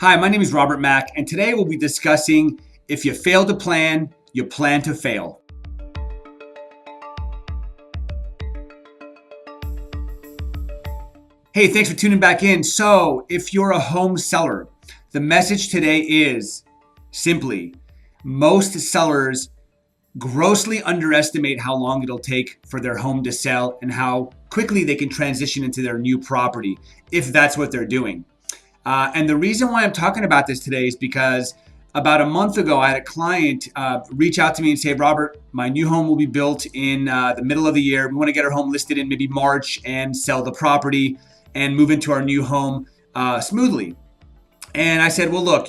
Hi, my name is Robert Mack, and today we'll be discussing if you fail to plan, you plan to fail. Hey, thanks for tuning back in. So, if you're a home seller, the message today is simply most sellers grossly underestimate how long it'll take for their home to sell and how quickly they can transition into their new property if that's what they're doing. And the reason why I'm talking about this today is because about a month ago, I had a client reach out to me and say, Robert, my new home will be built in the middle of the year. We want to get our home listed in maybe March and sell the property and move into our new home smoothly. And I said, well, look,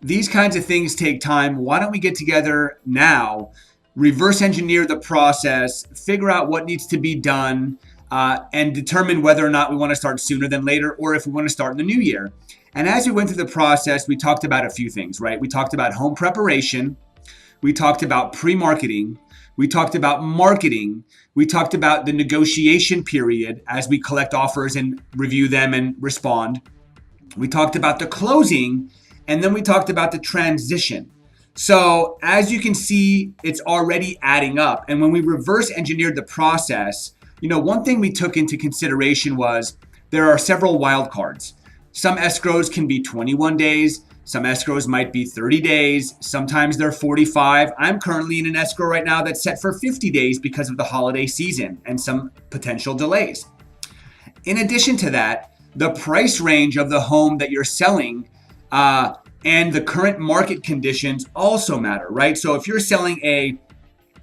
these kinds of things take time. Why don't we get together now, reverse engineer the process, figure out what needs to be done, and determine whether or not we want to start sooner than later or if we want to start in the new year. And as we went through the process, we talked about a few things, right? We talked about home preparation. We talked about pre-marketing. We talked about marketing. We talked about the negotiation period as we collect offers and review them and respond. We talked about the closing, and then we talked about the transition. So as you can see, it's already adding up. And when we reverse engineered the process, one thing we took into consideration was there are several wild cards. Some escrows can be 21 days. Some escrows might be 30 days. Sometimes they're 45. I'm currently in an escrow right now that's set for 50 days because of the holiday season and some potential delays. In addition to that, the price range of the home that you're selling and the current market conditions also matter, right? So if you're selling a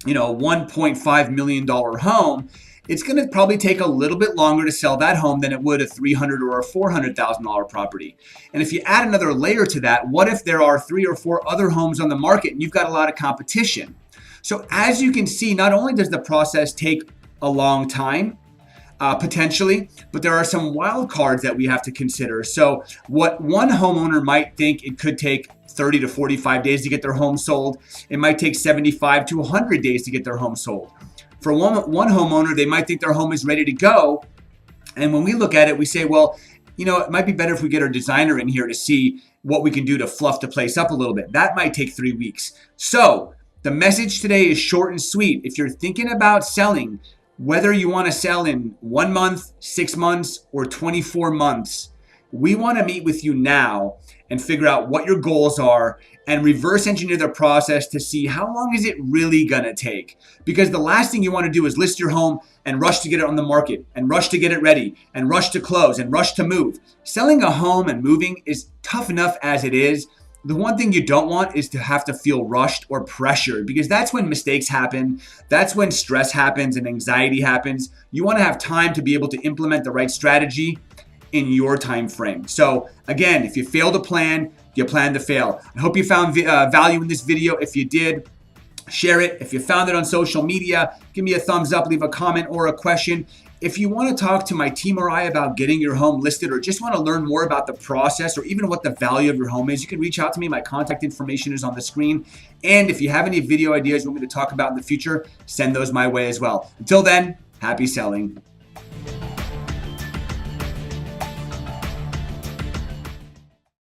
$1.5 million home, it's going to probably take a little bit longer to sell that home than it would a $300,000 or a $400,000 property. And if you add another layer to that, what if there are 3 or 4 other homes on the market and you've got a lot of competition? So as you can see, not only does the process take a long time, potentially, but there are some wild cards that we have to consider. So what one homeowner might think it could take 30 to 45 days to get their home sold, it might take 75 to 100 days to get their home sold. For one homeowner, they might think their home is ready to go. And when we look at it, we say, well, it might be better if we get our designer in here to see what we can do to fluff the place up a little bit. That might take 3 weeks. So the message today is short and sweet. If you're thinking about selling, whether you want to sell in 1 month, 6 months, or 24 months, we want to meet with you now and figure out what your goals are and reverse engineer the process to see how long is it really going to take. Because the last thing you want to do is list your home and rush to get it on the market and rush to get it ready and rush to close and rush to move. Selling a home and moving is tough enough as it is. The one thing you don't want is to have to feel rushed or pressured, because that's when mistakes happen. That's when stress happens and anxiety happens. You want to have time to be able to implement the right strategy in your time frame. So again, if you fail to plan, you plan to fail. I hope you found value in this video. If you did, share it. If you found it on social media, give me a thumbs up, leave a comment or a question. If you want to talk to my team or I about getting your home listed, or just want to learn more about the process or even what the value of your home is, you can reach out to me. My contact information is on the screen. And if you have any video ideas you want me to talk about in the future, send those my way as well. Until then, happy selling.